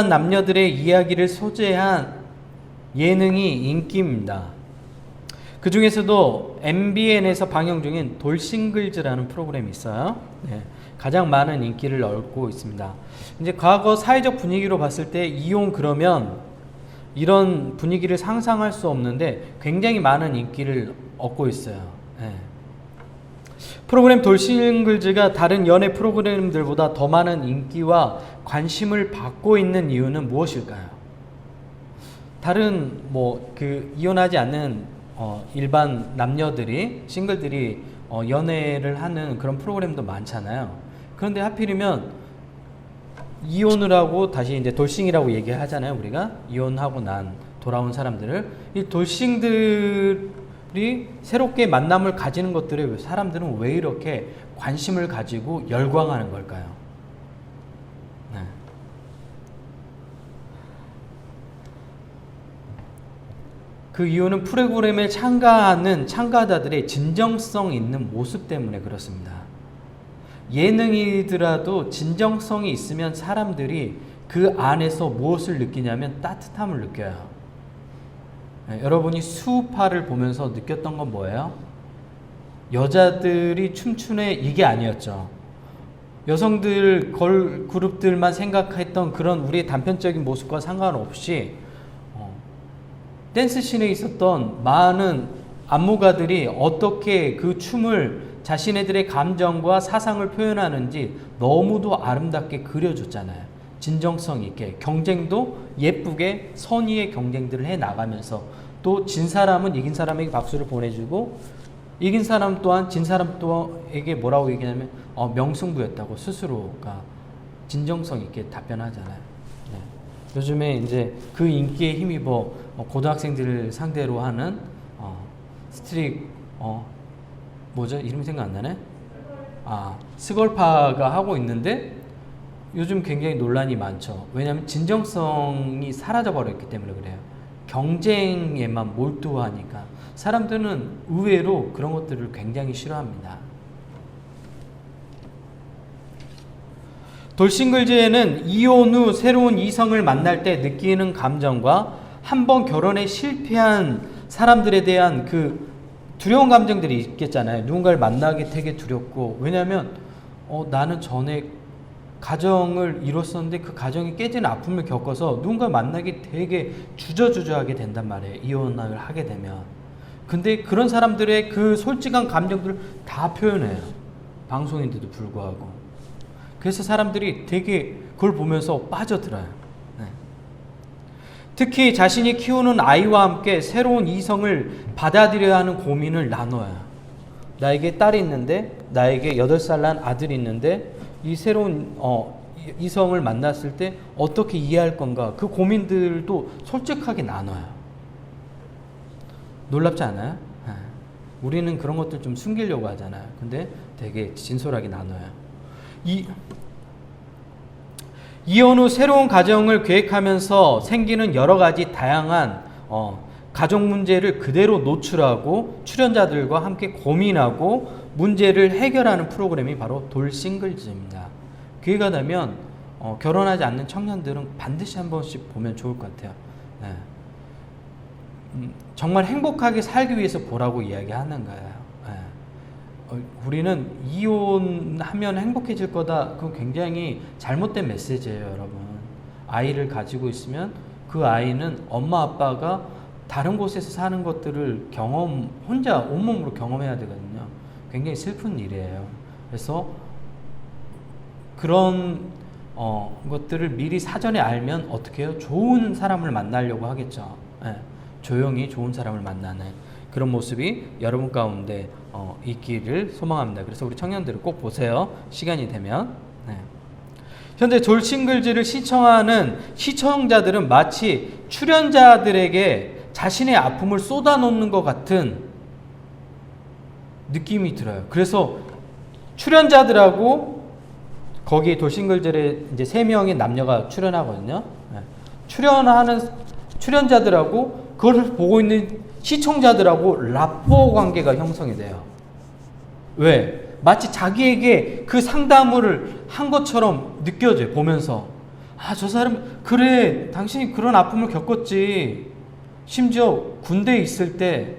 이혼한 남녀들의 이야기를 소재한 예능이 인기입니다. 그 중에서도 MBN에서 방영 중인 돌싱글즈라는 프로그램이 있어요. 네, 가장 많은 인기를 얻고 있습니다. 이제 과거 사회적 분위기로 봤을 때 이혼 그러면 이런 분위기를 상상할 수 없는데 굉장히 많은 인기를 얻고 있어요. 네. 프로그램 돌싱글즈가 다른 연애 프로그램들보다 더 많은 인기와 관심을 받고 있는 이유는 무엇일까요? 다른 이혼하지 않는 일반 남녀들이 싱글들이 연애를 하는 그런 프로그램도 많잖아요. 그런데 하필이면 이혼을 하고 다시 이제 돌싱이라고 얘기하잖아요. 우리가 이혼하고 난 돌아온 사람들을, 이 돌싱들이 새롭게 만남을 가지는 것들에 사람들은 왜 이렇게 관심을 가지고 열광하는 걸까요? 네. 그 이유는 프로그램에 참가하는 참가자들의 진정성 있는 모습 때문에 그렇습니다. 예능이더라도 진정성이 있으면 사람들이 그 안에서 무엇을 느끼냐면 따뜻함을 느껴요. 네, 여러분이 수우파를 보면서 느꼈던 건 뭐예요? 여자들이 춤추네 이게 아니었죠. 여성들 걸그룹들만 생각했던 그런 우리의 단편적인 모습과 상관없이 댄스씬에 있었던 많은 안무가들이 어떻게 그 춤을 자신네들의 감정과 사상을 표현하는지 너무도 아름답게 그려줬잖아요. 진정성 있게, 경쟁도 예쁘게 선의의 경쟁들을 해나가면서 또 진 사람은 이긴 사람에게 박수를 보내주고 이긴 사람 또한 진 사람에게 뭐라고 얘기하냐면 명승부였다고 스스로가 진정성 있게 답변하잖아요. 네. 요즘에 이제 그 인기에 힘입어 고등학생들을 상대로 하는 스트릭 뭐죠? 이름이 생각 안 나네? 스걸파가 하고 있는데 요즘 굉장히 논란이 많죠. 왜냐하면 진정성이 사라져버렸기 때문에 그래요. 경쟁에만 몰두하니까 사람들은 의외로 그런 것들을 굉장히 싫어합니다. 돌싱글즈에는 이혼 후 새로운 이성을 만날 때 느끼는 감정과 한번 결혼에 실패한 사람들에 대한 그 두려운 감정들이 있겠잖아요. 누군가를 만나기 되게 두렵고, 왜냐하면 나는 전에 가정을 이뤘었는데 그 가정이 깨지는 아픔을 겪어서 누군가를 만나기 되게 주저주저하게 된단 말이에요. 이혼을 하게 되면. 근데 그런 사람들의 그 솔직한 감정들을 다 표현해요. 방송인데도 불구하고. 그래서 사람들이 되게 그걸 보면서 빠져들어요. 특히 자신이 키우는 아이와 함께 새로운 이성을 받아들여야 하는 고민을 나눠요. 나에게 딸이 있는데, 나에게 8살 난 아들이 있는데 이 새로운 이성을 만났을 때 어떻게 이해할 건가, 그 고민들도 솔직하게 나눠요. 놀랍지 않아요? 우리는 그런 것들 좀 숨기려고 하잖아요. 근데 되게 진솔하게 나눠요. 이혼 후 새로운 가정을 계획하면서 생기는 여러 가지 다양한 가족 문제를 그대로 노출하고 출연자들과 함께 고민하고 문제를 해결하는 프로그램이 바로 돌싱글즈입니다. 기회가 되면 결혼하지 않는 청년들은 반드시 한 번씩 보면 좋을 것 같아요. 네. 정말 행복하게 살기 위해서 보라고 이야기하는 거예요. 우리는 이혼하면 행복해질 거다. 그건 굉장히 잘못된 메시지예요, 여러분. 아이를 가지고 있으면 그 아이는 엄마 아빠가 다른 곳에서 사는 것들을 혼자 온몸으로 경험해야 되거든요. 굉장히 슬픈 일이에요. 그래서 그런 것들을 미리 사전에 알면 어떻게 해요? 좋은 사람을 만나려고 하겠죠. 조용히 좋은 사람을 만나는 그런 모습이 여러분 가운데 있기를 소망합니다. 그래서 우리 청년들은 꼭 보세요. 시간이 되면. 네. 현재 돌싱글즈를 시청하는 시청자들은 마치 출연자들에게 자신의 아픔을 쏟아놓는 것 같은 느낌이 들어요. 그래서 출연자들하고 거기 돌싱글즈에 이제 3명의 남녀가 출연하거든요. 네. 출연하는 출연자들하고 그걸 보고 있는 시청자들하고 라포 관계가 형성이 돼요. 왜? 마치 자기에게 그 상담을 한 것처럼 느껴져요. 보면서 아, 저 사람, 그래, 당신이 그런 아픔을 겪었지. 심지어 군대에 있을 때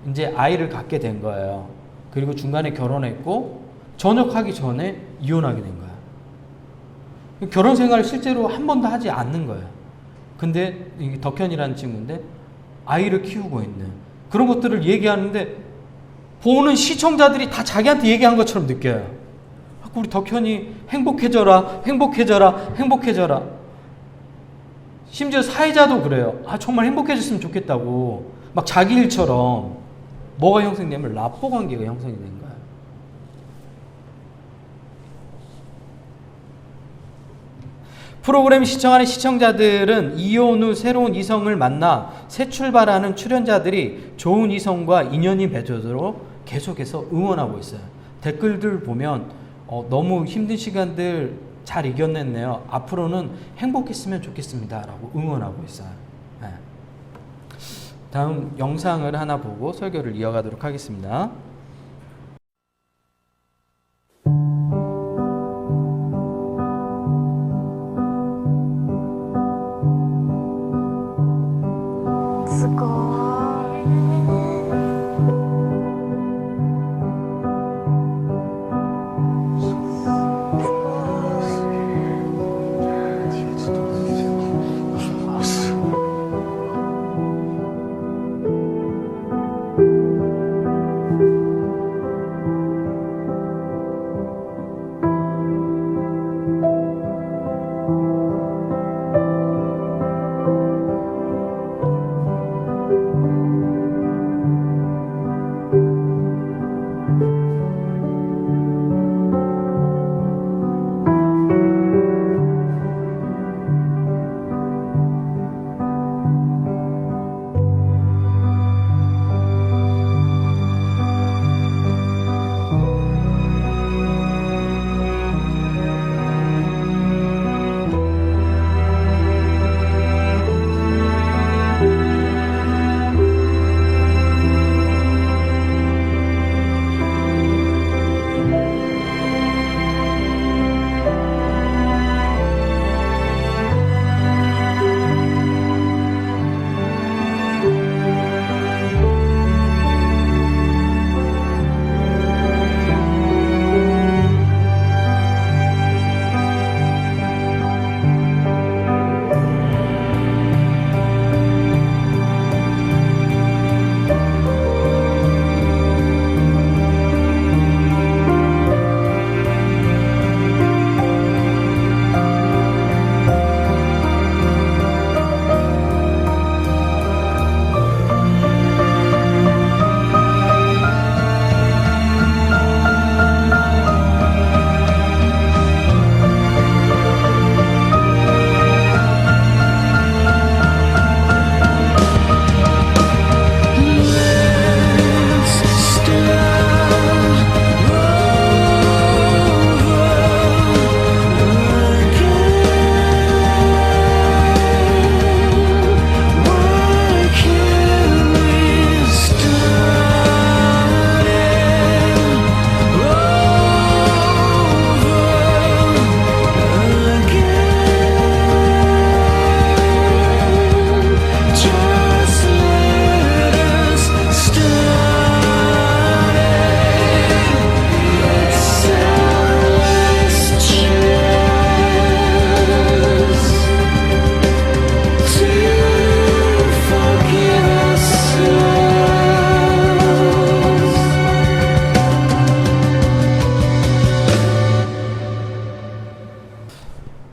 이제 아이를 갖게 된 거예요. 그리고 중간에 결혼했고, 전역하기 전에 이혼하게 된 거야. 결혼 생활을 실제로 한 번도 하지 않는 거예요. 근데 이게 덕현이라는 친구인데 아이를 키우고 있는 그런 것들을 얘기하는데 보는 시청자들이 다 자기한테 얘기한 것처럼 느껴요. 우리 덕현이 행복해져라, 행복해져라, 행복해져라. 심지어 사회자도 그래요. 아, 정말 행복해졌으면 좋겠다고. 막 자기 일처럼. 뭐가 형성되면 라포 관계가 형성이 된 거예요. 프로그램 시청하는 시청자들은 이혼 후 새로운 이성을 만나 새 출발하는 출연자들이 좋은 이성과 인연이 맺어도록 계속해서 응원하고 있어요. 댓글들 보면 너무 힘든 시간들 잘 이겨냈네요. 앞으로는 행복했으면 좋겠습니다. 라고 응원하고 있어요. 네. 다음 영상을 하나 보고 설교를 이어가도록 하겠습니다.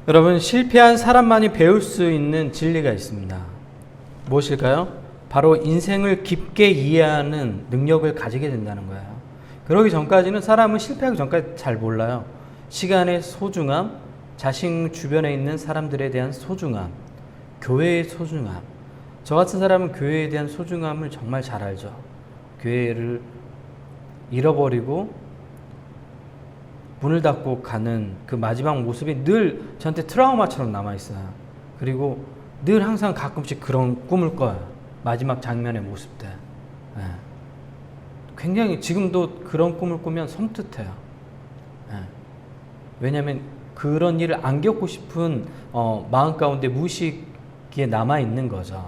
여러분, 실패한 사람만이 배울 수 있는 진리가 있습니다. 무엇일까요? 바로 인생을 깊게 이해하는 능력을 가지게 된다는 거예요. 그러기 전까지는 사람은 실패하기 전까지 잘 몰라요. 시간의 소중함, 자신 주변에 있는 사람들에 대한 소중함, 교회의 소중함. 저 같은 사람은 교회에 대한 소중함을 정말 잘 알죠. 교회를 잃어버리고 문을 닫고 가는 그 마지막 모습이 늘 저한테 트라우마처럼 남아있어요. 그리고 늘 항상 가끔씩 그런 꿈을 꿔요. 마지막 장면의 모습들. 네. 굉장히 지금도 그런 꿈을 꾸면 섬뜩해요. 네. 왜냐하면 그런 일을 안 겪고 싶은 마음 가운데 무의식에 남아있는 거죠.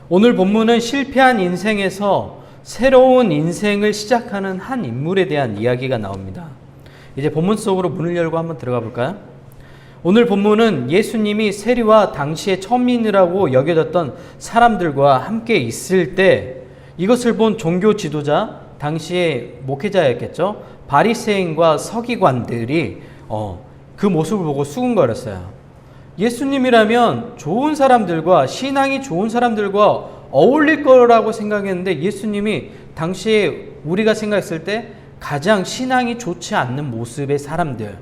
오늘 본문은 실패한 인생에서 새로운 인생을 시작하는 한 인물에 대한 이야기가 나옵니다. 이제 본문 속으로 문을 열고 한번 들어가 볼까요? 오늘 본문은 예수님이 세리와 당시의 천민이라고 여겨졌던 사람들과 함께 있을 때 이것을 본 종교 지도자, 당시의 목회자였겠죠. 바리새인과 서기관들이 그 모습을 보고 수군거렸어요. 예수님이라면 좋은 사람들과, 신앙이 좋은 사람들과 어울릴 거라고 생각했는데 예수님이 당시에 우리가 생각했을 때 가장 신앙이 좋지 않는 모습의 사람들,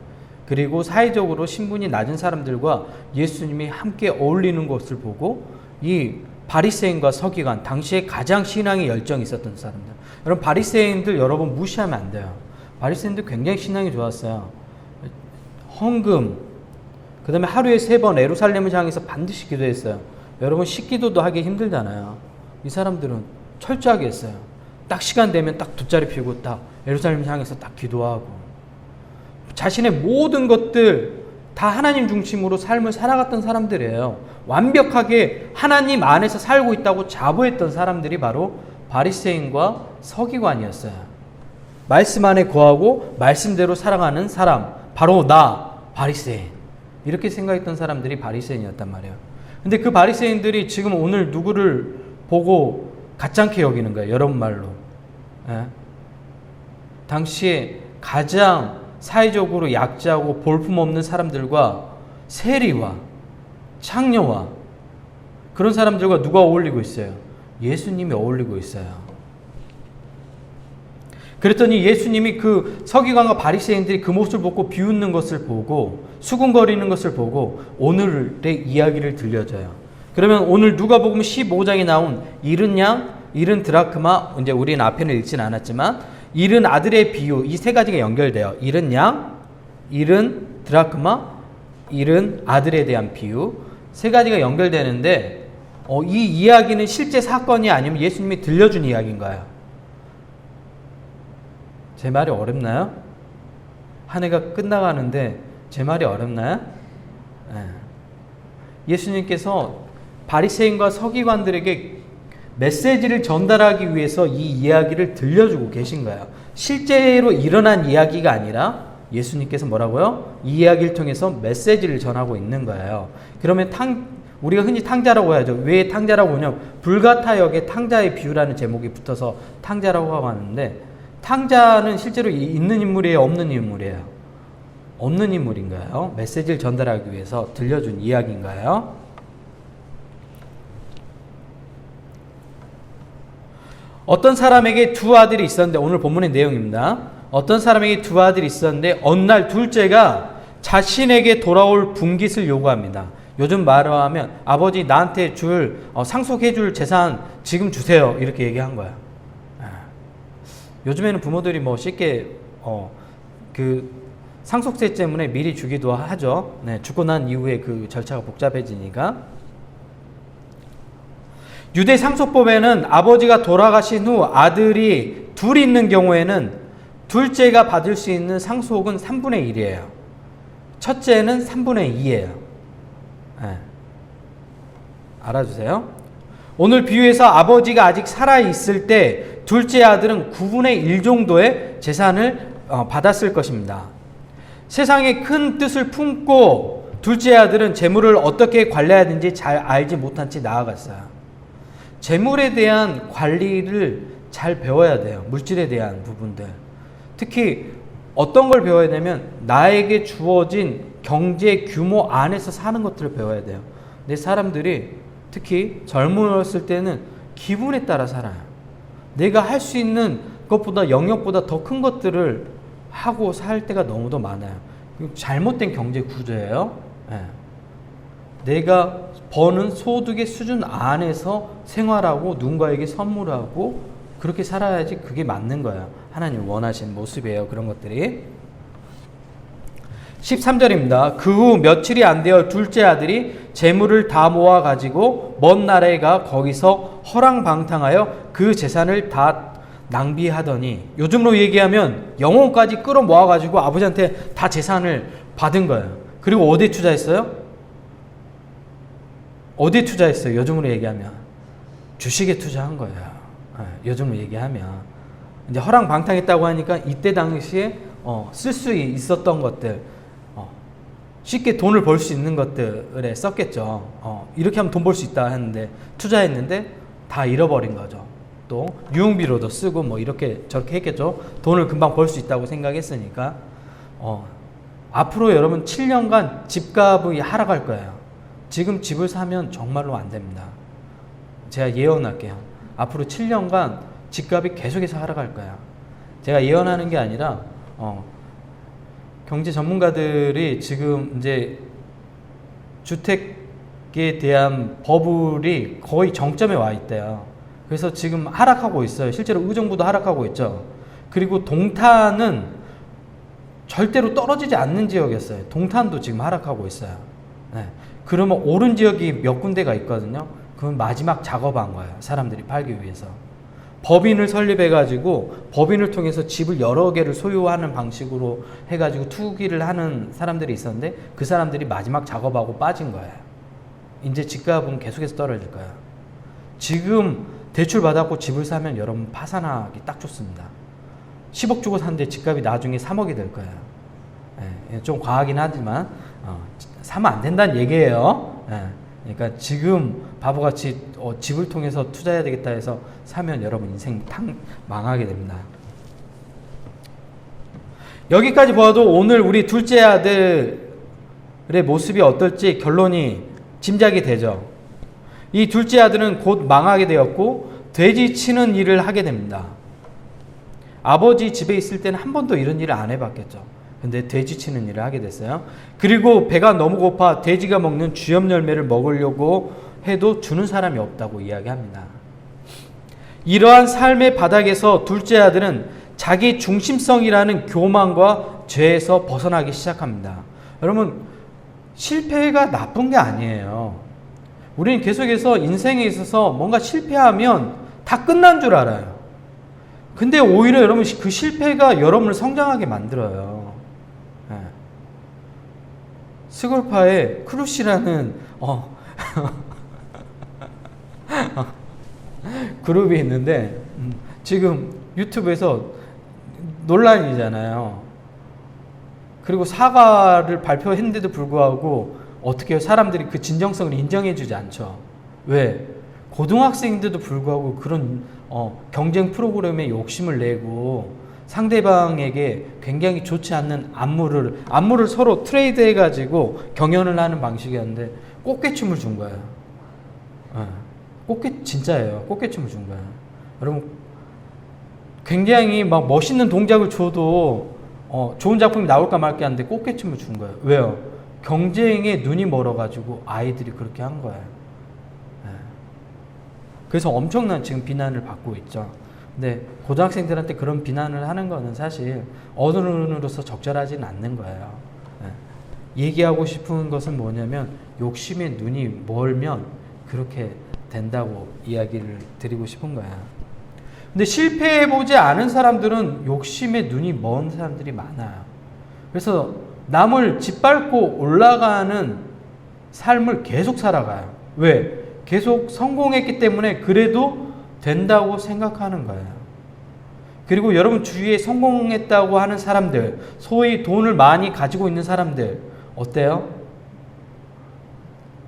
그리고 사회적으로 신분이 낮은 사람들과 예수님이 함께 어울리는 것을 보고 이 바리새인과 서기관, 당시에 가장 신앙에 열정이 있었던 사람들. 여러분, 바리새인들 여러분 무시하면 안 돼요. 바리새인들 굉장히 신앙이 좋았어요. 헌금, 그 다음에 하루에 3번 예루살렘을 향해서 반드시 기도했어요. 여러분, 식기도도 하기 힘들잖아요. 이 사람들은 철저하게 했어요. 딱 시간 되면 딱 돗자리 피우고 딱 예루살렘을 향해서 딱 기도하고 자신의 모든 것들 다 하나님 중심으로 삶을 살아갔던 사람들이에요. 완벽하게 하나님 안에서 살고 있다고 자부했던 사람들이 바로 바리새인과 서기관이었어요. 말씀 안에 거하고 말씀대로 살아가는 사람, 바로 나 바리새인, 이렇게 생각했던 사람들이 바리새인이었단 말이에요. 근데 그 바리새인들이 지금 오늘 누구를 보고 가짜게 여기는 거예요. 여러분 말로. 예? 당시에 가장 사회적으로 약자고 볼품없는 사람들과 세리와 창녀와 그런 사람들과 누가 어울리고 있어요? 예수님이 어울리고 있어요. 그랬더니 예수님이 그 서기관과 바리새인들이 그 모습을 보고 비웃는 것을 보고 수군거리는 것을 보고 오늘의 이야기를 들려줘요. 그러면 오늘 누가복음 15장에 나온 잃은 양, 잃은 드라크마, 이제 우리는 앞에는 읽진 않았지만 잃은 아들의 비유, 이 세 가지가 연결돼요. 잃은 양, 잃은 드라크마, 잃은 아들에 대한 비유, 세 가지가 연결되는데 이 이야기는 실제 사건이 아니면 예수님이 들려준 이야기인가요? 제 말이 어렵나요? 한 해가 끝나가는데 제 말이 어렵나요? 네. 예수님께서 바리새인과 서기관들에게 메시지를 전달하기 위해서 이 이야기를 들려주고 계신 거예요. 실제로 일어난 이야기가 아니라 예수님께서 뭐라고요? 이 이야기를 통해서 메시지를 전하고 있는 거예요. 그러면 우리가 흔히 탕자라고 하죠. 왜 탕자라고 하냐면 불가타 역에 탕자의 비유라는 제목이 붙어서 탕자라고 하고 하는데, 탕자는 실제로 있는 인물이에요? 없는 인물이에요? 없는 인물인가요? 메시지를 전달하기 위해서 들려준 이야기인가요? 어떤 사람에게 두 아들이 있었는데, 오늘 본문의 내용입니다. 어떤 사람에게 두 아들이 있었는데 어느 날 둘째가 자신에게 돌아올 분깃을 요구합니다. 요즘 말로 하면 아버지 나한테 상속해 줄 재산 지금 주세요, 이렇게 얘기한 거야. 요즘에는 부모들이 뭐 쉽게 그 상속세 때문에 미리 주기도 하죠. 네, 죽고 난 이후에 그 절차가 복잡해지니까. 유대 상속법에는 아버지가 돌아가신 후 아들이 둘이 있는 경우에는 둘째가 받을 수 있는 상속은 3분의 1이에요. 첫째는 3분의 2예요. 네. 알아주세요. 오늘 비유에서 아버지가 아직 살아있을 때 둘째 아들은 9분의 1 정도의 재산을 받았을 것입니다. 세상에 큰 뜻을 품고 둘째 아들은 재물을 어떻게 관리해야 되는지 잘 알지 못한 채 나아갔어요. 재물에 대한 관리를 잘 배워야 돼요. 물질에 대한 부분들. 특히 어떤 걸 배워야 되면 나에게 주어진 경제 규모 안에서 사는 것들을 배워야 돼요. 근데 사람들이 특히 젊었을 때는 기분에 따라 살아요. 내가 할 수 있는 것보다 영역보다 더 큰 것들을 하고 살 때가 너무도 많아요. 잘못된 경제 구조예요. 네. 내가 버는 소득의 수준 안에서 생활하고 누군가에게 선물하고 그렇게 살아야지 그게 맞는 거예요. 하나님 원하시는 모습이에요. 그런 것들이. 13절입니다. 그 후 며칠이 안 되어 둘째 아들이 재물을 다 모아 가지고 먼 나라에 가 거기서 허랑방탕하여 그 재산을 다 낭비하더니 요즘으로 얘기하면 영혼까지 끌어모아가지고 아버지한테 다 재산을 받은 거예요. 그리고 어디에 투자했어요? 어디에 투자했어요? 요즘으로 얘기하면 주식에 투자한 거예요. 요즘으로 얘기하면 이제 허랑방탕했다고 하니까 이때 당시에 쓸 수 있었던 것들, 쉽게 돈을 벌 수 있는 것들에 썼겠죠. 이렇게 하면 돈 벌 수 있다 했는데 투자했는데 다 잃어버린 거죠. 또 유흥비로도 쓰고 뭐 이렇게 저렇게 했겠죠. 돈을 금방 벌 수 있다고 생각했으니까. 앞으로 여러분 7년간 집값이 하락할 거예요. 지금 집을 사면 정말로 안 됩니다. 제가 예언할게요. 앞으로 7년간 집값이 계속해서 하락할 거야. 제가 예언하는 게 아니라 경제 전문가들이 지금 이제 주택에 대한 버블이 거의 정점에 와 있대요. 그래서 지금 하락하고 있어요. 실제로 의정부도 하락하고 있죠. 그리고 동탄은 절대로 떨어지지 않는 지역이었어요. 동탄도 지금 하락하고 있어요. 네. 그러면 오른 지역이 몇 군데가 있거든요. 그건 마지막 작업한 거예요. 사람들이 팔기 위해서. 법인을 설립해가지고 법인을 통해서 집을 여러 개를 소유하는 방식으로 해가지고 투기를 하는 사람들이 있었는데 그 사람들이 마지막 작업하고 빠진 거예요. 이제 집값은 계속해서 떨어질 거예요. 지금 대출 받았고 집을 사면 여러분 파산하기 딱 좋습니다. 10억 주고 샀는데 집값이 나중에 3억이 될 거예요. 예, 좀 과하긴 하지만 사면 안 된다는 얘기예요. 예, 그러니까 지금 바보같이 집을 통해서 투자해야 되겠다 해서 사면 여러분 인생 망하게 됩니다. 여기까지 봐도 오늘 우리 둘째 아들의 모습이 어떨지 결론이 짐작이 되죠. 이 둘째 아들은 곧 망하게 되었고 돼지 치는 일을 하게 됩니다. 아버지 집에 있을 때는 한 번도 이런 일을 안 해봤겠죠. 근데 돼지 치는 일을 하게 됐어요. 그리고 배가 너무 고파 돼지가 먹는 쥐염 열매를 먹으려고 해도 주는 사람이 없다고 이야기합니다. 이러한 삶의 바닥에서 둘째 아들은 자기 중심성이라는 교만과 죄에서 벗어나기 시작합니다. 여러분, 실패가 나쁜 게 아니에요. 우리는 계속해서 인생에 있어서 뭔가 실패하면 다 끝난 줄 알아요. 근데 오히려 여러분 그 실패가 여러분을 성장하게 만들어요. 네. 스골파의 크루시라는 그룹이 있는데 지금 유튜브에서 논란이잖아요. 그리고 사과를 발표했는데도 불구하고 어떻게 해요? 사람들이 그 진정성을 인정해주지 않죠. 왜? 고등학생인데도 불구하고 그런 경쟁 프로그램에 욕심을 내고 상대방에게 굉장히 좋지 않는 안무를 서로 트레이드 해가지고 경연을 하는 방식이었는데 꽃게춤을 준 거예요. 진짜예요. 꽃게춤을 준 거예요. 여러분, 굉장히 막 멋있는 동작을 줘도 좋은 작품이 나올까 말까 하는데 꽃게춤을 준 거예요. 왜요? 경쟁에 눈이 멀어가지고 아이들이 그렇게 한 거예요. 그래서 엄청난 지금 비난을 받고 있죠. 근데 고등학생들한테 그런 비난을 하는 거는 사실 어른으로서 적절하지는 않는 거예요. 얘기하고 싶은 것은 뭐냐면 욕심에 눈이 멀면 그렇게 된다고 이야기를 드리고 싶은 거야. 근데 실패해보지 않은 사람들은 욕심에 눈이 먼 사람들이 많아요. 그래서 남을 짓밟고 올라가는 삶을 계속 살아가요. 왜? 계속 성공했기 때문에 그래도 된다고 생각하는 거예요. 그리고 여러분 주위에 성공했다고 하는 사람들, 소위 돈을 많이 가지고 있는 사람들 어때요?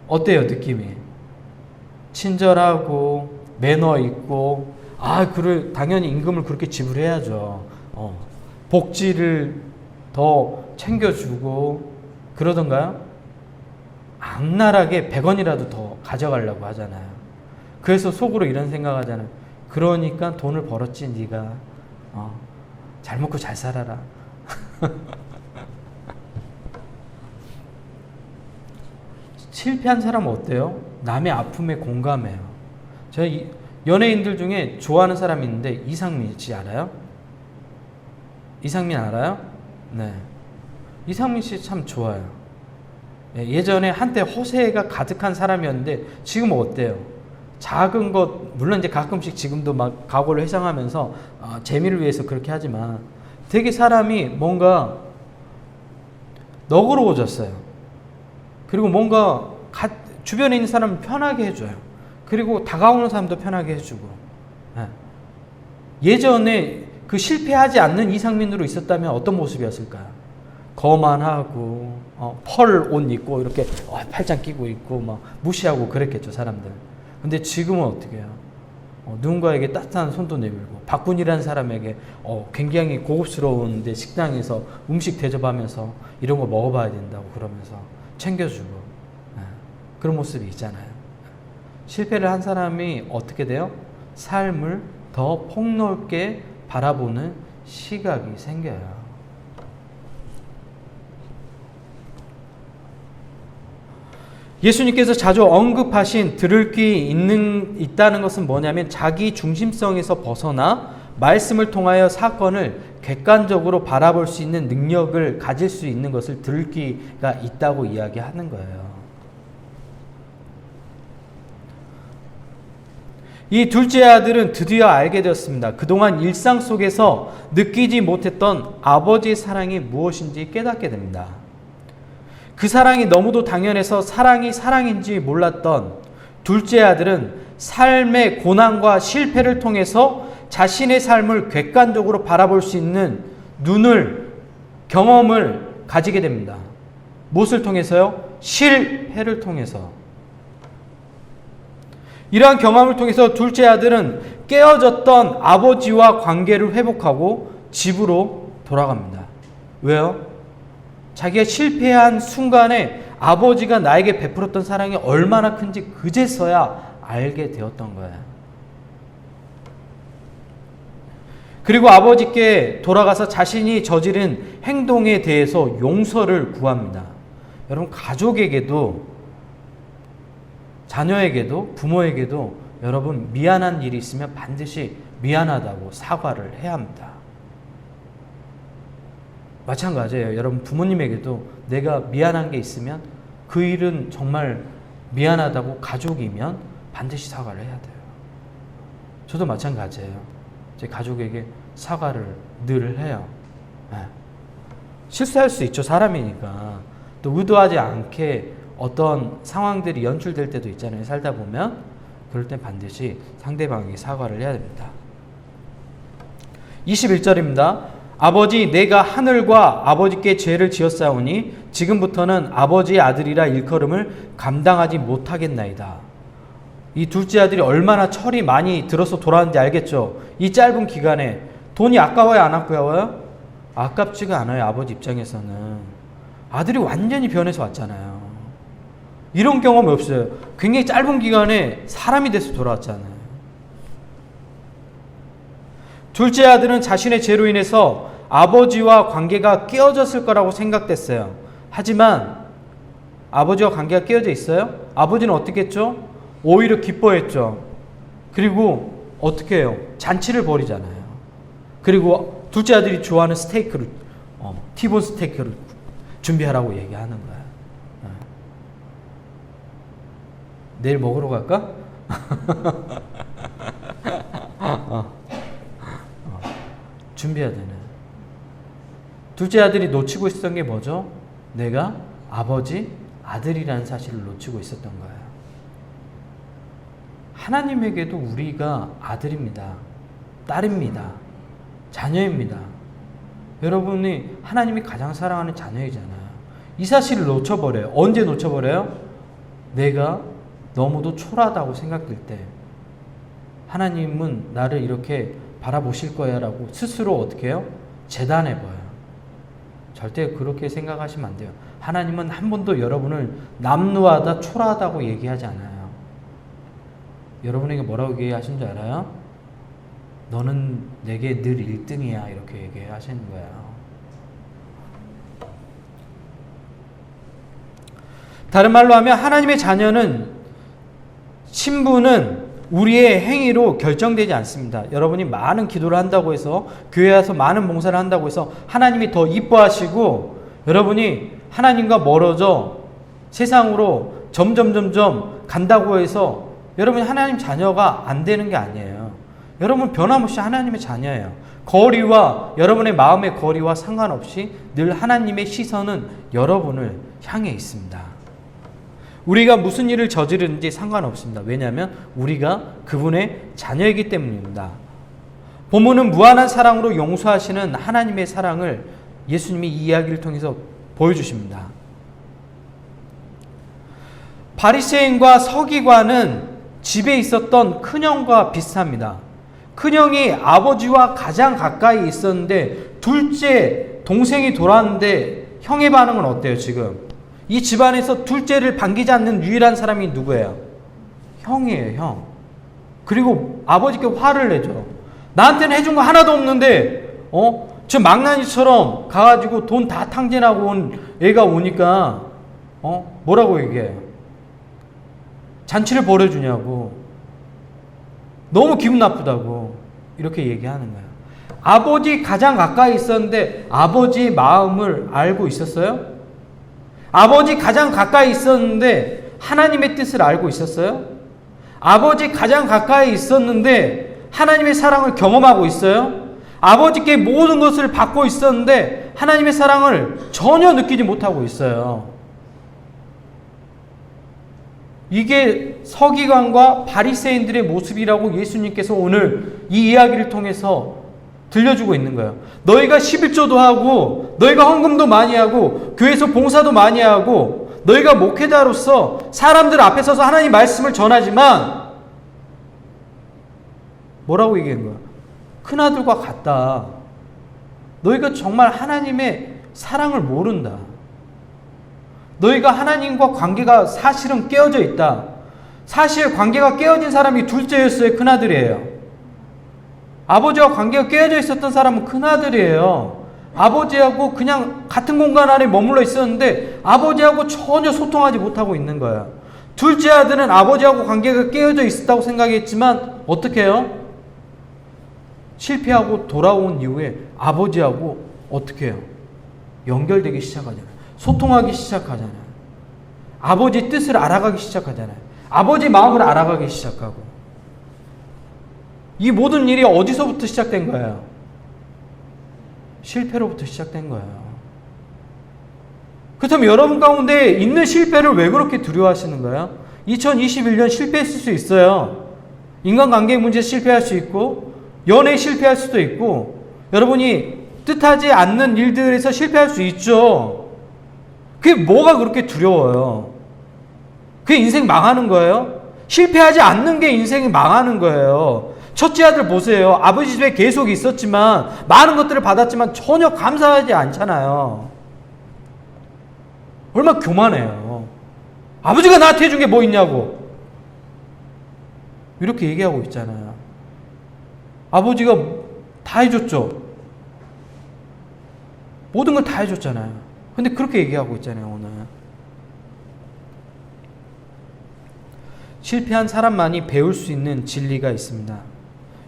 어때요, 느낌이? 친절하고 매너 있고 그래 당연히 임금을 그렇게 지불해야죠. 복지를 더 챙겨주고 그러던가요? 악랄하게 100원이라도 더 가져가려고 하잖아요. 그래서 속으로 이런 생각하잖아요. 그러니까 돈을 벌었지 네가 잘 먹고 잘 살아라. 실패한 사람은 어때요? 남의 아픔에 공감해요. 제가 연예인들 중에 좋아하는 사람이 있는데 이상민 씨 알아요? 이상민 알아요? 네. 이상민 씨 참 좋아요. 예전에 한때 허세가 가득한 사람이었는데 지금 어때요? 작은 것, 물론 이제 가끔씩 지금도 막 과거를 회상하면서 재미를 위해서 그렇게 하지만 되게 사람이 뭔가 너그러워졌어요. 그리고 뭔가 주변에 있는 사람을 편하게 해줘요. 그리고 다가오는 사람도 편하게 해주고. 예전에 그 실패하지 않는 이상민으로 있었다면 어떤 모습이었을까요? 거만하고 펄 옷 입고 이렇게 팔짱 끼고 있고 막 무시하고 그랬겠죠, 사람들. 근데 지금은 어떻게 해요? 누군가에게 따뜻한 손도 내밀고 박군이라는 사람에게 굉장히 고급스러운데 식당에서 음식 대접하면서 이런 거 먹어봐야 된다고 그러면서 챙겨주고 그런 모습이 있잖아요. 실패를 한 사람이 어떻게 돼요? 삶을 더 폭넓게 바라보는 시각이 생겨요. 예수님께서 자주 언급하신 들을 귀 있다는 것은 뭐냐면 자기 중심성에서 벗어나 말씀을 통하여 사건을 객관적으로 바라볼 수 있는 능력을 가질 수 있는 것을 들을 귀가 있다고 이야기하는 거예요. 이 둘째 아들은 드디어 알게 되었습니다. 그동안 일상 속에서 느끼지 못했던 아버지의 사랑이 무엇인지 깨닫게 됩니다. 그 사랑이 너무도 당연해서 사랑이 사랑인지 몰랐던 둘째 아들은 삶의 고난과 실패를 통해서 자신의 삶을 객관적으로 바라볼 수 있는 경험을 가지게 됩니다. 무엇을 통해서요? 실패를 통해서. 이러한 경험을 통해서 둘째 아들은 깨어졌던 아버지와 관계를 회복하고 집으로 돌아갑니다. 왜요? 자기가 실패한 순간에 아버지가 나에게 베풀었던 사랑이 얼마나 큰지 그제서야 알게 되었던 거예요. 그리고 아버지께 돌아가서 자신이 저지른 행동에 대해서 용서를 구합니다. 여러분, 가족에게도 자녀에게도 부모에게도 여러분 미안한 일이 있으면 반드시 미안하다고 사과를 해야 합니다. 마찬가지예요. 여러분 부모님에게도 내가 미안한 게 있으면 그 일은 정말 미안하다고 가족이면 반드시 사과를 해야 돼요. 저도 마찬가지예요. 제 가족에게 사과를 늘 해요. 실수할 수 있죠. 사람이니까. 또 의도하지 않게 어떤 상황들이 연출될 때도 있잖아요. 살다 보면. 그럴 땐 반드시 상대방에게 사과를 해야 됩니다. 21절입니다. 아버지, 내가 하늘과 아버지께 죄를 지었사오니 지금부터는 아버지의 아들이라 일컬음을 감당하지 못하겠나이다. 이 둘째 아들이 얼마나 철이 많이 들어서 돌아왔는지 알겠죠? 이 짧은 기간에 돈이 아까워요, 안 아까워요? 아깝지가 않아요. 아버지 입장에서는. 아들이 완전히 변해서 왔잖아요. 이런 경험이 없어요. 굉장히 짧은 기간에 사람이 돼서 돌아왔잖아요. 둘째 아들은 자신의 죄로 인해서 아버지와 관계가 깨어졌을 거라고 생각됐어요. 하지만 아버지와 관계가 깨어져 있어요? 아버지는 어떻게 했죠? 오히려 기뻐했죠. 그리고 어떻게 해요? 잔치를 벌이잖아요. 그리고 둘째 아들이 좋아하는 스테이크를 티본 스테이크를 준비하라고 얘기하는 거야. 내일 먹으러 갈까? 준비해야 되네. 둘째 아들이 놓치고 있었던 게 뭐죠? 내가 아버지, 아들이라는 사실을 놓치고 있었던 거예요. 하나님에게도 우리가 아들입니다. 딸입니다. 자녀입니다. 여러분이 하나님이 가장 사랑하는 자녀이잖아요. 이 사실을 놓쳐버려요. 언제 놓쳐버려요? 내가 너무도 초라하다고 생각될 때 하나님은 나를 이렇게 바라보실 거야 라고 스스로 어떻게 해요? 재단해봐요. 절대 그렇게 생각하시면 안 돼요. 하나님은 한 번도 여러분을 남루하다, 초라하다고 얘기하지 않아요. 여러분에게 뭐라고 얘기하신 줄 알아요? 너는 내게 늘 1등이야 이렇게 얘기하시는 거예요. 다른 말로 하면 하나님의 자녀는 신분은 우리의 행위로 결정되지 않습니다. 여러분이 많은 기도를 한다고 해서 교회에 와서 많은 봉사를 한다고 해서 하나님이 더 이뻐하시고 여러분이 하나님과 멀어져 세상으로 점점 간다고 해서 여러분이 하나님 자녀가 안 되는 게 아니에요. 여러분 변함없이 하나님의 자녀예요. 거리와 여러분의 마음의 거리와 상관없이 늘 하나님의 시선은 여러분을 향해 있습니다. 우리가 무슨 일을 저지르는지 상관없습니다. 왜냐하면 우리가 그분의 자녀이기 때문입니다. 본문은 무한한 사랑으로 용서하시는 하나님의 사랑을 예수님이 이 이야기를 통해서 보여주십니다. 바리새인과 서기관은 집에 있었던 큰형과 비슷합니다. 큰형이 아버지와 가장 가까이 있었는데 둘째 동생이 돌아왔는데 형의 반응은 어때요 지금? 이 집안에서 둘째를 반기지 않는 유일한 사람이 누구예요? 형이에요, 형. 그리고 아버지께 화를 내죠. 나한테는 해준 거 하나도 없는데 저 망나니처럼 가가지고 돈 다 탕진하고 온 애가 오니까 뭐라고 얘기해요? 잔치를 벌여주냐고, 너무 기분 나쁘다고 이렇게 얘기하는 거예요. 아버지 가장 가까이 있었는데 아버지의 마음을 알고 있었어요? 아버지 가장 가까이 있었는데 하나님의 뜻을 알고 있었어요? 아버지 가장 가까이 있었는데 하나님의 사랑을 경험하고 있어요? 아버지께 모든 것을 받고 있었는데 하나님의 사랑을 전혀 느끼지 못하고 있어요. 이게 서기관과 바리새인들의 모습이라고 예수님께서 오늘 이 이야기를 통해서 들려주고 있는 거예요. 너희가 11조도 하고 너희가 헌금도 많이 하고 교회에서 봉사도 많이 하고 너희가 목회자로서 사람들 앞에 서서 하나님 말씀을 전하지만 뭐라고 얘기한 거야? 큰아들과 같다. 너희가 정말 하나님의 사랑을 모른다. 너희가 하나님과 관계가 사실은 깨어져 있다. 사실 관계가 깨어진 사람이 둘째였어요? 큰아들이에요? 아버지와 관계가 깨어져 있었던 사람은 큰아들이에요. 아버지하고 그냥 같은 공간 안에 머물러 있었는데 아버지하고 전혀 소통하지 못하고 있는 거예요. 둘째 아들은 아버지하고 관계가 깨어져 있었다고 생각했지만 어떻게 해요? 실패하고 돌아온 이후에 아버지하고 어떻게 해요? 연결되기 시작하잖아요. 소통하기 시작하잖아요. 아버지 뜻을 알아가기 시작하잖아요. 아버지 마음을 알아가기 시작하고. 이 모든 일이 어디서부터 시작된 거예요? 실패로부터 시작된 거예요. 그렇다면 여러분 가운데 있는 실패를 왜 그렇게 두려워하시는 거예요? 2021년 실패했을 수 있어요. 인간관계 문제에서 실패할 수 있고 연애에 실패할 수도 있고 여러분이 뜻하지 않는 일들에서 실패할 수 있죠. 그게 뭐가 그렇게 두려워요? 그게 인생 망하는 거예요? 실패하지 않는 게 인생이 망하는 거예요. 첫째 아들 보세요. 아버지 집에 계속 있었지만 많은 것들을 받았지만 전혀 감사하지 않잖아요. 얼마나 교만해요. 아버지가 나한테 해준 게 뭐 있냐고 이렇게 얘기하고 있잖아요. 아버지가 다 해줬죠. 모든 걸 다 해줬잖아요. 근데 그렇게 얘기하고 있잖아요, 오늘. 실패한 사람만이 배울 수 있는 진리가 있습니다.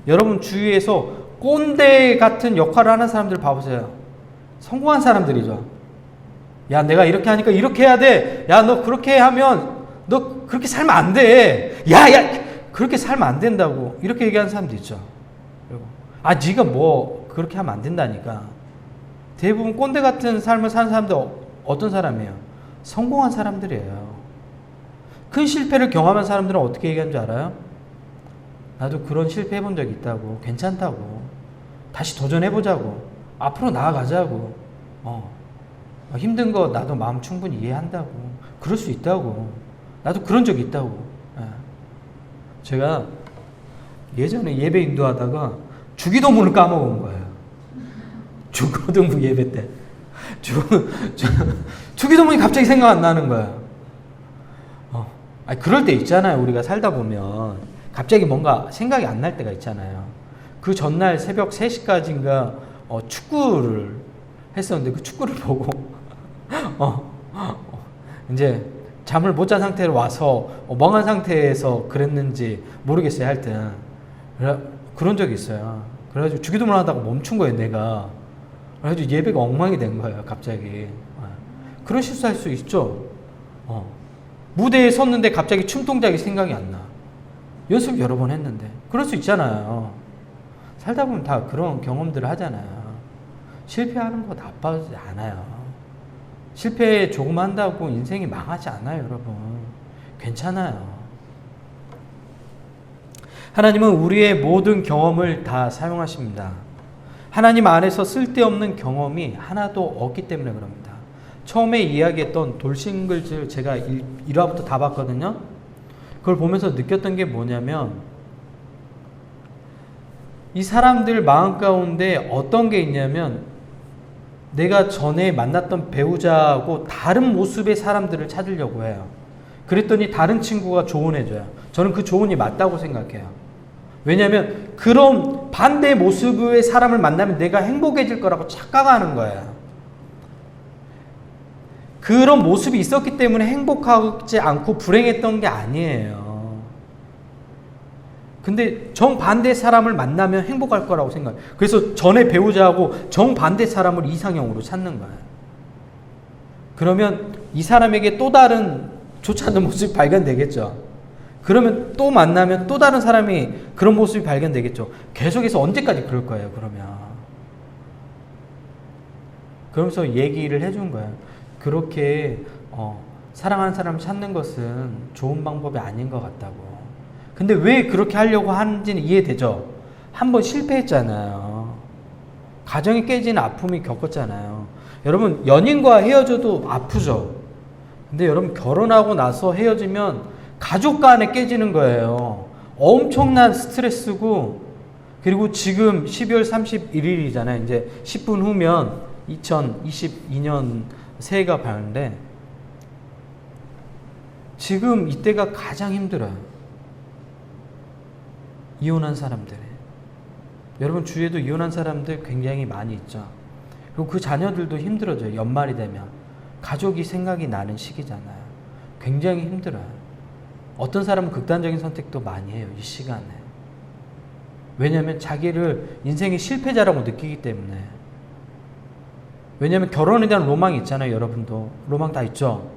여러분 주위에서 꼰대 같은 역할을 하는 사람들 봐보세요. 성공한 사람들이죠. 야, 내가 이렇게 하니까 이렇게 해야 돼. 야, 너 그렇게 하면 너 그렇게 살면 안 돼. 야, 그렇게 살면 안 된다고 이렇게 얘기하는 사람도 있죠. 그리고 네가 뭐 그렇게 하면 안 된다니까. 대부분 꼰대 같은 삶을 사는 사람들 어떤 사람이에요? 성공한 사람들이에요. 큰 실패를 경험한 사람들은 어떻게 얘기하는 줄 알아요? 나도 그런 실패 해본 적이 있다고. 괜찮다고. 다시 도전해보자고. 앞으로 나아가자고. 힘든 거 나도 마음 충분히 이해한다고. 그럴 수 있다고. 나도 그런 적이 있다고. 제가 예전에 예배 인도하다가 주기도문을 까먹은 거예요. 중고등부 예배 때. 주기도문이 갑자기 생각 안 나는 거야. 그럴 때 있잖아요. 우리가 살다 보면 갑자기 뭔가 생각이 안 날 때가 있잖아요. 그 전날 새벽 3시까지인가 축구를 했었는데 그 축구를 보고 이제 잠을 못 잔 상태로 와서 멍한 상태에서 그랬는지 모르겠어요. 하여튼 그런 적이 있어요. 그래가지고 주기도문 하다가 멈춘 거예요, 내가. 그래가지고 예배가 엉망이 된 거예요, 갑자기. 그런 실수할 수 있죠. 무대에 섰는데 갑자기 춤 동작이 생각이 안 나. 연습 여러 번 했는데. 그럴 수 있잖아요. 살다 보면 다 그런 경험들을 하잖아요. 실패하는 거 나쁘지 않아요. 실패 조금 한다고 인생이 망하지 않아요, 여러분. 괜찮아요. 하나님은 우리의 모든 경험을 다 사용하십니다. 하나님 안에서 쓸데없는 경험이 하나도 없기 때문에 그럽니다. 처음에 이야기했던 돌싱글즈 제가 1화부터 다 봤거든요. 그걸 보면서 느꼈던 게 뭐냐면 이 사람들 마음 가운데 어떤 게 있냐면 내가 전에 만났던 배우자하고 다른 모습의 사람들을 찾으려고 해요. 그랬더니 다른 친구가 조언해줘요. 저는 그 조언이 맞다고 생각해요. 왜냐하면 그런 반대 모습의 사람을 만나면 내가 행복해질 거라고 착각하는 거예요. 그런 모습이 있었기 때문에 행복하지 않고 불행했던 게 아니에요. 근데 정반대 사람을 만나면 행복할 거라고 생각해요. 그래서 전에 배우자하고 정반대 사람을 이상형으로 찾는 거예요. 그러면 이 사람에게 또 다른 좋지 않은 모습이 발견되겠죠. 그러면 또 만나면 또 다른 사람이 그런 모습이 발견되겠죠. 계속해서 언제까지 그럴 거예요, 그러면. 그러면서 얘기를 해준 거예요. 그렇게 사랑하는 사람을 찾는 것은 좋은 방법이 아닌 것 같다고. 근데 왜 그렇게 하려고 하는지는 이해되죠? 한번 실패했잖아요. 가정이 깨지는 아픔이 겪었잖아요. 여러분, 연인과 헤어져도 아프죠? 근데 여러분, 결혼하고 나서 헤어지면 가족 간에 깨지는 거예요. 엄청난 스트레스고, 그리고 지금 12월 31일이잖아요. 이제 10분 후면 2022년 새해가 밝는데, 지금 이때가 가장 힘들어요. 이혼한 사람들. 여러분 주위에도 이혼한 사람들 굉장히 많이 있죠. 그리고 그 자녀들도 힘들어져요. 연말이 되면. 가족이 생각이 나는 시기잖아요. 굉장히 힘들어요. 어떤 사람은 극단적인 선택도 많이 해요. 이 시간에. 왜냐하면 자기를 인생의 실패자라고 느끼기 때문에. 왜냐하면 결혼에 대한 로망이 있잖아요. 여러분도. 로망 다 있죠.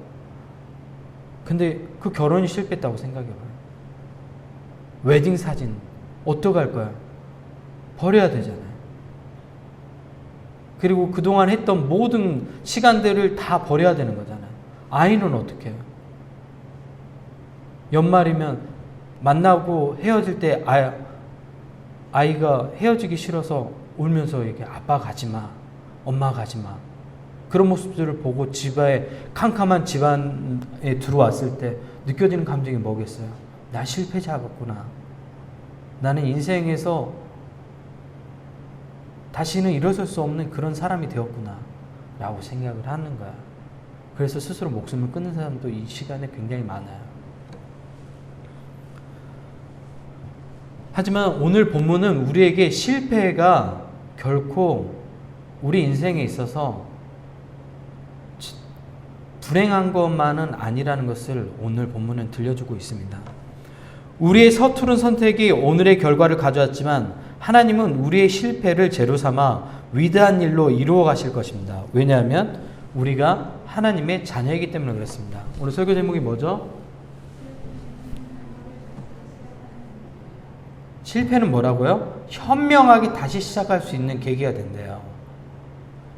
근데 그 결혼이 실패했다고 생각해봐요. 웨딩 사진 어떡할 거야? 버려야 되잖아요. 그리고 그동안 했던 모든 시간들을 다 버려야 되는 거잖아요. 아이는 어떻게 해요? 연말이면 만나고 헤어질 때 아이가 헤어지기 싫어서 울면서 얘기해. 아빠 가지 마. 엄마 가지 마. 그런 모습들을 보고 집에 캄캄한 집안에 들어왔을 때 느껴지는 감정이 뭐겠어요? 나 실패자였구나. 나는 인생에서 다시는 일어설 수 없는 그런 사람이 되었구나 라고 생각을 하는 거야. 그래서 스스로 목숨을 끊는 사람도 이 시간에 굉장히 많아요. 하지만 오늘 본문은 우리에게 실패가 결코 우리 인생에 있어서 불행한 것만은 아니라는 것을 오늘 본문은 들려주고 있습니다. 우리의 서투른 선택이 오늘의 결과를 가져왔지만 하나님은 우리의 실패를 재료 삼아 위대한 일로 이루어 가실 것입니다. 왜냐하면 우리가 하나님의 자녀이기 때문에 그렇습니다. 오늘 설교 제목이 뭐죠? 실패는 뭐라고요? 현명하게 다시 시작할 수 있는 계기가 된대요.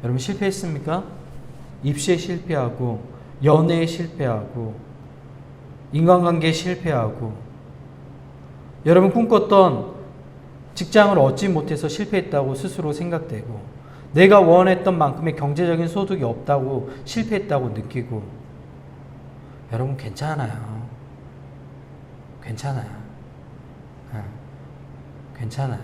여러분 실패했습니까? 입시에 실패하고 연애에 실패하고 인간관계에 실패하고 여러분 꿈꿨던 직장을 얻지 못해서 실패했다고 스스로 생각되고 내가 원했던 만큼의 경제적인 소득이 없다고 실패했다고 느끼고 여러분 괜찮아요. 괜찮아요. 괜찮아요.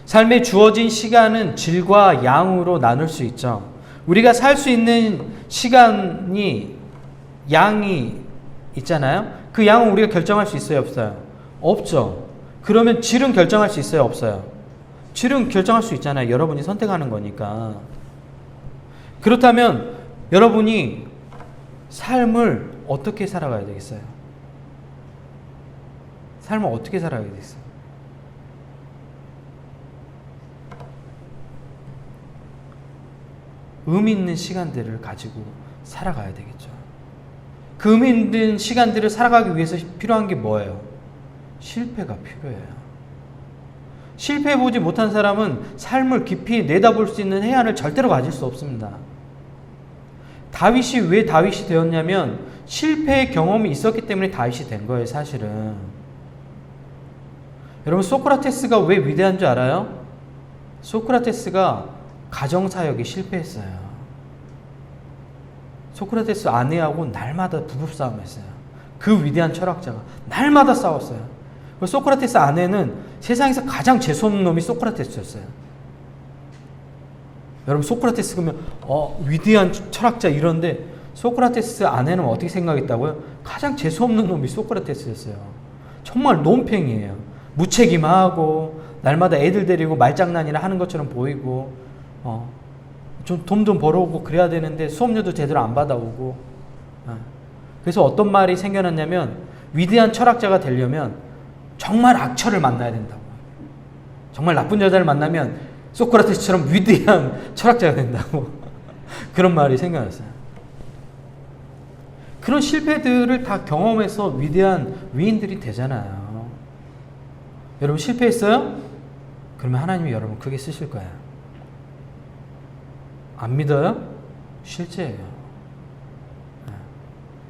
삶에 주어진 시간은 질과 양으로 나눌 수 있죠. 우리가 살 수 있는 시간이 양이 있잖아요. 그 양은 우리가 결정할 수 있어요, 없어요? 없죠. 그러면 질은 결정할 수 있어요, 없어요? 질은 결정할 수 있잖아요. 여러분이 선택하는 거니까. 그렇다면 여러분이 삶을 어떻게 살아가야 되겠어요? 삶을 어떻게 살아가야 되겠어요? 의미 있는 시간들을 가지고 살아가야 되겠죠. 그 의미 있는 시간들을 살아가기 위해서 필요한 게 뭐예요? 실패가 필요해요. 실패해보지 못한 사람은 삶을 깊이 내다볼 수 있는 해안을 절대로 가질 수 없습니다. 다윗이 왜 다윗이 되었냐면 실패의 경험이 있었기 때문에 다윗이 된 거예요, 사실은. 여러분, 소크라테스가 왜 위대한 줄 알아요? 소크라테스가 가정사역에 실패했어요. 소크라테스 아내하고 날마다 부부싸움 했어요. 그 위대한 철학자가 날마다 싸웠어요. 소크라테스 아내는 세상에서 가장 재수없는 놈이 소크라테스였어요. 여러분, 소크라테스 그러면 위대한 철학자 이런데 소크라테스 아내는 어떻게 생각했다고요? 가장 재수없는 놈이 소크라테스였어요. 정말 논팽이에요. 무책임하고 날마다 애들 데리고 말장난이나 하는 것처럼 보이고 좀 돈 좀 벌어오고 그래야 되는데 수업료도 제대로 안 받아오고. 그래서 어떤 말이 생겨났냐면 위대한 철학자가 되려면 정말 악처를 만나야 된다고. 정말 나쁜 여자를 만나면 소크라테스처럼 위대한 철학자가 된다고. 그런 말이 생겨났어요. 그런 실패들을 다 경험해서 위대한 위인들이 되잖아요. 여러분, 실패했어요? 그러면 하나님이 여러분 크게 쓰실 거예요. 안 믿어요? 실제예요.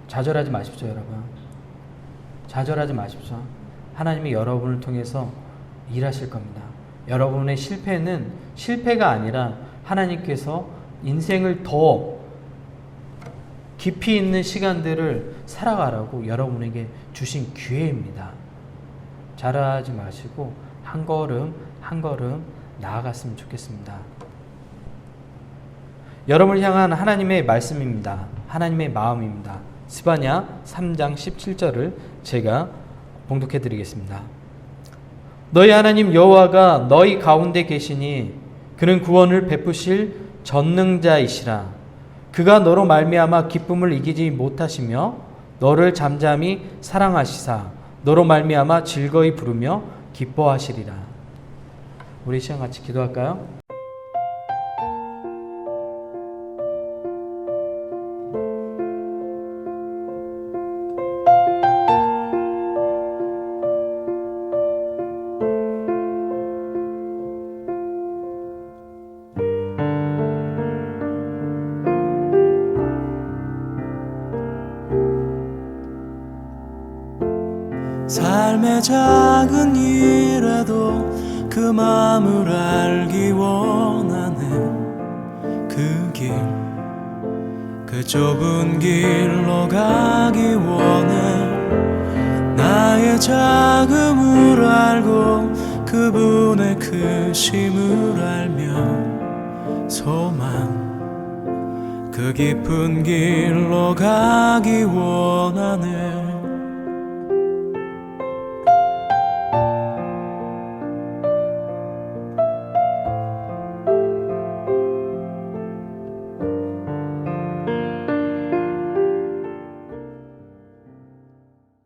좌절하지 마십시오, 여러분. 좌절하지 마십시오. 하나님이 여러분을 통해서 일하실 겁니다. 여러분의 실패는 실패가 아니라 하나님께서 인생을 더 깊이 있는 시간들을 살아가라고 여러분에게 주신 기회입니다. 자라지 마시고 한 걸음 한 걸음 나아갔으면 좋겠습니다. 여러분을 향한 하나님의 말씀입니다. 하나님의 마음입니다. 스바냐 3장 17절을 제가 봉독해 드리겠습니다. 너희 하나님 여호와가 너희 가운데 계시니 그는 구원을 베푸실 전능자이시라. 그가 너로 말미암아 기쁨을 이기지 못하시며 너를 잠잠히 사랑하시사 너로 말미암아 즐거이 부르며 기뻐하시리라. 우리 시간 같이 기도할까요? 삶의 작은 일에도 그 마음을 알기 원하네. 그 길, 그 좁은 길로 가기 원해. 나의 작음을 알고 그분의 크심을 알며 소망, 그 깊은 길로 가기 원하네.